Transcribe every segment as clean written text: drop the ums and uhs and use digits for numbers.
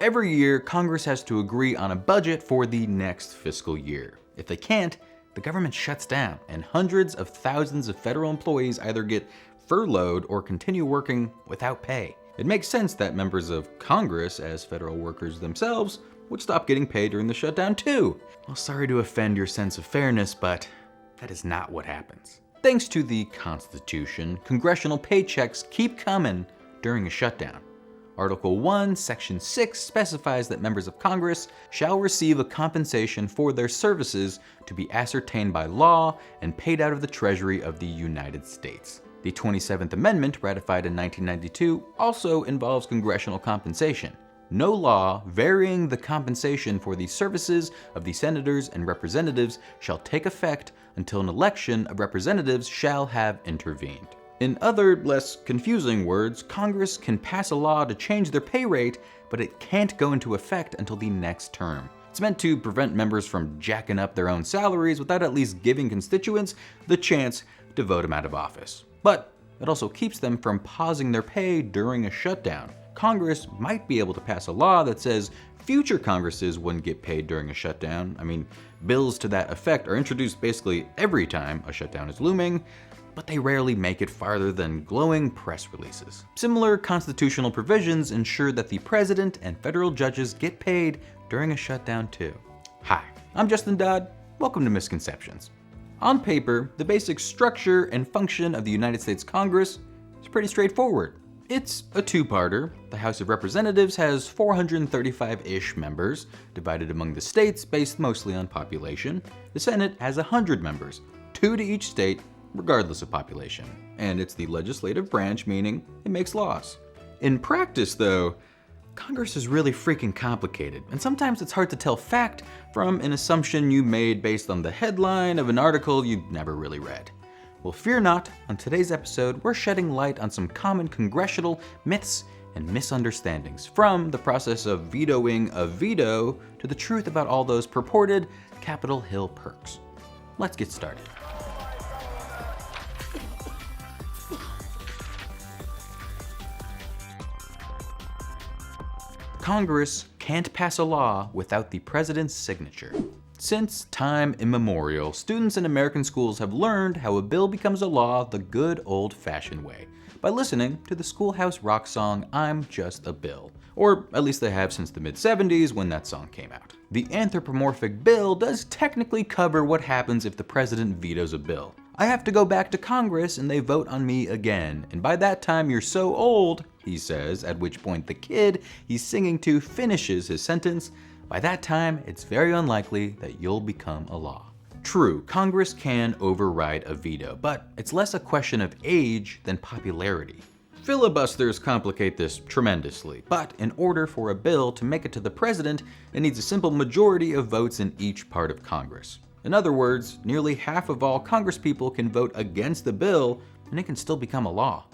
Every year, Congress has to agree on a budget for the next fiscal year. If they can't, the government shuts down, and hundreds of thousands of federal employees either get furloughed or continue working without pay. It makes sense that members of Congress, as federal workers themselves, would stop getting paid during the shutdown too. Well, sorry to offend your sense of fairness, but that is not what happens. Thanks to the Constitution, congressional paychecks keep coming during a shutdown. Article 1, Section 6 specifies that members of Congress shall receive a compensation for their services to be ascertained by law and paid out of the Treasury of the United States. The 27th Amendment, ratified in 1992, also involves congressional compensation. No law varying the compensation for the services of the senators and representatives shall take effect until an election of representatives shall have intervened. In other, less confusing words, Congress can pass a law to change their pay rate, but it can't go into effect until the next term. It's meant to prevent members from jacking up their own salaries without at least giving constituents the chance to vote them out of office. But it also keeps them from pausing their pay during a shutdown. Congress might be able to pass a law that says future Congresses wouldn't get paid during a shutdown. I mean, bills to that effect are introduced basically every time a shutdown is looming, but they rarely make it farther than glowing press releases. Similar constitutional provisions ensure that the president and federal judges get paid during a shutdown too. Hi, I'm Justin Dodd. Welcome to Misconceptions. On paper, the basic structure and function of the United States Congress is pretty straightforward. It's a two-parter. The House of Representatives has 435-ish members, divided among the states based mostly on population. The Senate has 100 members, 2 to each state, regardless of population. And it's the legislative branch, meaning it makes laws. In practice, though, Congress is really freaking complicated, and sometimes it's hard to tell fact from an assumption you made based on the headline of an article you've never really read. Well, fear not, on today's episode, we're shedding light on some common congressional myths and misunderstandings, from the process of vetoing a veto to the truth about all those purported Capitol Hill perks. Let's get started. Congress can't pass a law without the president's signature. Since time immemorial, students in American schools have learned how a bill becomes a law the good old-fashioned way, by listening to the schoolhouse rock song, "I'm Just a Bill." Or at least they have since the mid-70s when that song came out. The anthropomorphic bill does technically cover what happens if the president vetoes a bill. I have to go back to Congress and they vote on me again, and by that time you're so old, he says, at which point the kid he's singing to finishes his sentence. By that time, it's very unlikely that you'll become a law. True, Congress can override a veto, but it's less a question of age than popularity. Filibusters complicate this tremendously, but in order for a bill to make it to the president, it needs a simple majority of votes in each part of Congress. In other words, nearly half of all congresspeople can vote against the bill, and it can still become a law.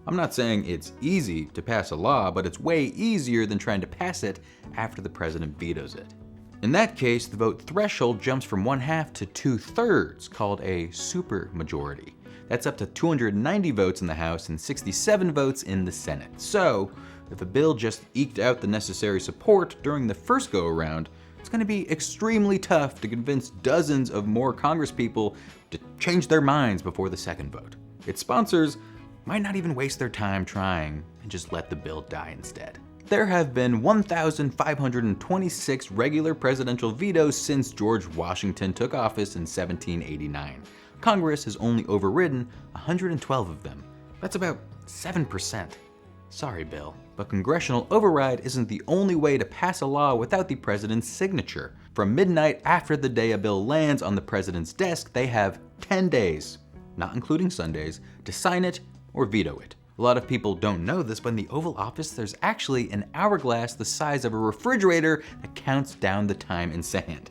I'm not saying it's easy to pass a law, but it's way easier than trying to pass it after the president vetoes it. In that case, the vote threshold jumps from 1/2 to 2/3, called a supermajority. That's up to 290 votes in the House and 67 votes in the Senate. So, if a bill just eked out the necessary support during the first go-around, it's going to be extremely tough to convince dozens of more congresspeople to change their minds before the second vote. Its sponsors might not even waste their time trying and just let the bill die instead. There have been 1,526 regular presidential vetoes since George Washington took office in 1789. Congress has only overridden 112 of them. That's about 7%. Sorry, Bill, but congressional override isn't the only way to pass a law without the president's signature. From midnight after the day a bill lands on the president's desk, they have 10 days, not including Sundays, to sign it or veto it. A lot of people don't know this, but in the Oval Office, there's actually an hourglass the size of a refrigerator that counts down the time in sand.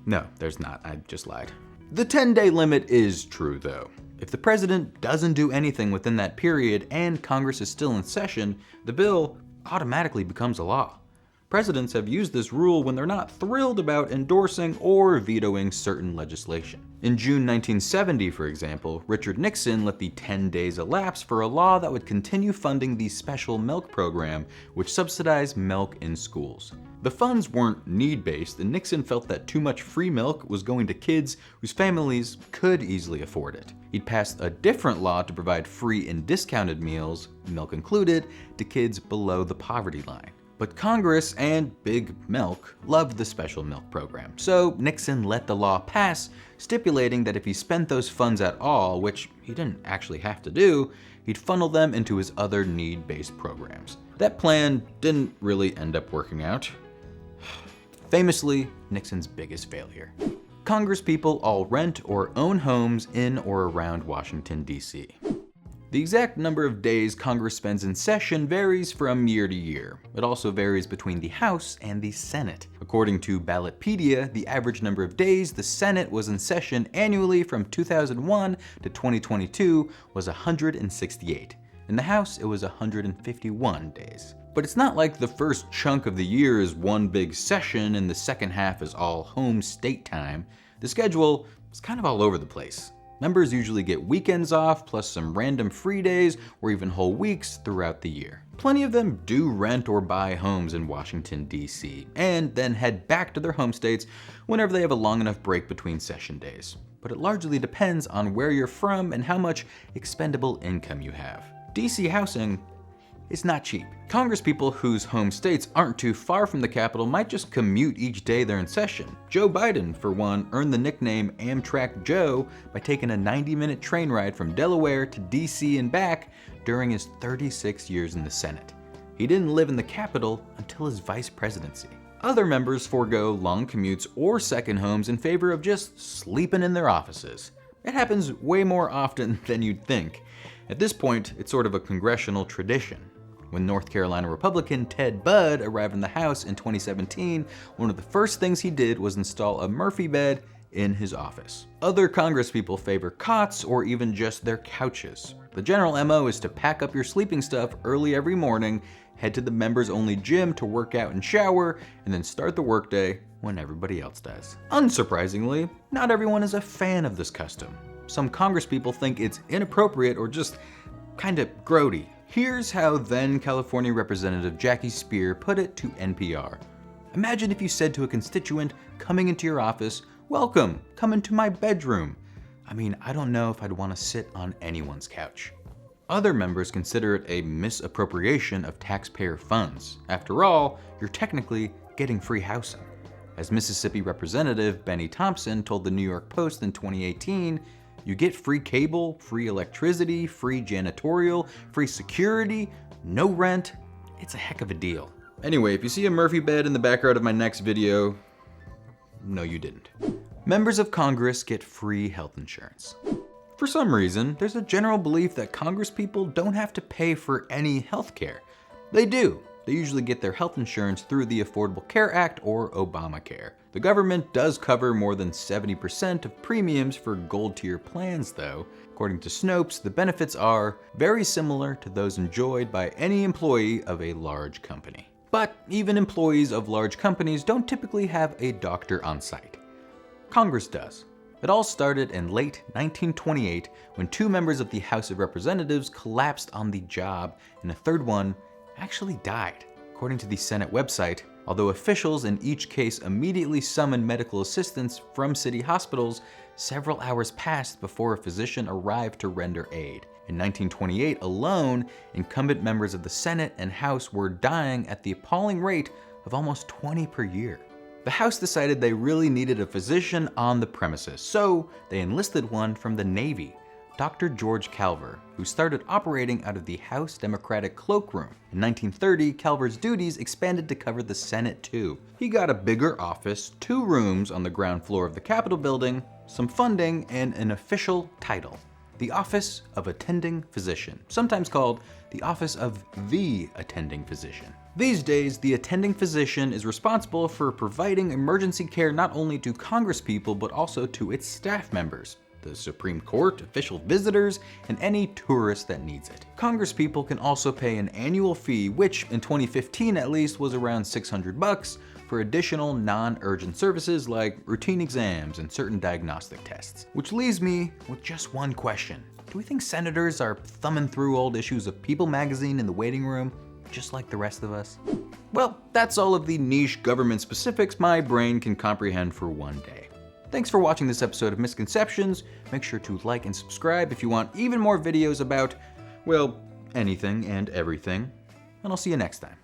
No, there's not. I just lied. The 10-day limit is true, though. If the president doesn't do anything within that period and Congress is still in session, the bill automatically becomes a law. Presidents have used this rule when they're not thrilled about endorsing or vetoing certain legislation. In June 1970, for example, Richard Nixon let the 10 days elapse for a law that would continue funding the special milk program, which subsidized milk in schools. The funds weren't need-based, and Nixon felt that too much free milk was going to kids whose families could easily afford it. He'd passed a different law to provide free and discounted meals, milk included, to kids below the poverty line. But Congress and Big Milk loved the special milk program, so Nixon let the law pass, stipulating that if he spent those funds at all, which he didn't actually have to do, he'd funnel them into his other need-based programs. That plan didn't really end up working out. Famously, Nixon's biggest failure. Congresspeople all rent or own homes in or around Washington, D.C. The exact number of days Congress spends in session varies from year to year. It also varies between the House and the Senate. According to Ballotpedia, the average number of days the Senate was in session annually from 2001 to 2022 was 168. In the House, it was 151 days. But it's not like the first chunk of the year is one big session and the second half is all home state time. The schedule is kind of all over the place. Members usually get weekends off, plus some random free days or even whole weeks throughout the year. Plenty of them do rent or buy homes in Washington, D.C., and then head back to their home states whenever they have a long enough break between session days. But it largely depends on where you're from and how much expendable income you have. D.C. housing is not cheap. Congresspeople whose home states aren't too far from the Capitol might just commute each day they're in session. Joe Biden, for one, earned the nickname Amtrak Joe by taking a 90-minute train ride from Delaware to D.C. and back during his 36 years in the Senate. He didn't live in the Capitol until his vice presidency. Other members forego long commutes or second homes in favor of just sleeping in their offices. It happens way more often than you'd think. At this point, it's sort of a congressional tradition. When North Carolina Republican Ted Budd arrived in the House in 2017, one of the first things he did was install a Murphy bed in his office. Other congresspeople favor cots or even just their couches. The general MO is to pack up your sleeping stuff early every morning, head to the members-only gym to work out and shower, and then start the workday when everybody else does. Unsurprisingly, not everyone is a fan of this custom. Some congresspeople think it's inappropriate or just kind of grody. Here's how then California Representative Jackie Speer put it to NPR. Imagine if you said to a constituent coming into your office, "Welcome, come into my bedroom." I mean, I don't know if I'd want to sit on anyone's couch. Other members consider it a misappropriation of taxpayer funds. After all, you're technically getting free housing. As Mississippi Representative Benny Thompson told the New York Post in 2018, you get free cable, free electricity, free janitorial, free security, no rent. It's a heck of a deal. Anyway, if you see a Murphy bed in the background of my next video, no you didn't. Members of Congress get free health insurance. For some reason, there's a general belief that congresspeople don't have to pay for any health care. They do. They usually get their health insurance through the Affordable Care Act or Obamacare. The government does cover more than 70% of premiums for gold tier plans though. According to Snopes, the benefits are very similar to those enjoyed by any employee of a large company. But even employees of large companies don't typically have a doctor on site. Congress does. It all started in late 1928 when 2 members of the House of Representatives collapsed on the job and a third one actually died. According to the Senate website, although officials in each case immediately summoned medical assistance from city hospitals, several hours passed before a physician arrived to render aid. In 1928 alone, incumbent members of the Senate and House were dying at the appalling rate of almost 20 per year. The House decided they really needed a physician on the premises, so they enlisted one from the Navy, Dr. George Calver, who started operating out of the House Democratic Cloakroom. In 1930, Calver's duties expanded to cover the Senate too. He got a bigger office, 2 rooms on the ground floor of the Capitol building, some funding, and an official title: the Office of Attending Physician, sometimes called the Office of the Attending Physician. These days, the attending physician is responsible for providing emergency care not only to congresspeople but also to its staff members. the Supreme Court, official visitors, and any tourist that needs it. Congresspeople can also pay an annual fee, which in 2015 at least was around $600, for additional non-urgent services like routine exams and certain diagnostic tests. Which leaves me with just one question. Do we think senators are thumbing through old issues of People magazine in the waiting room, just like the rest of us? Well, that's all of the niche government specifics my brain can comprehend for one day. Thanks for watching this episode of Misconceptions. Make sure to like and subscribe if you want even more videos about, well, anything and everything. And I'll see you next time.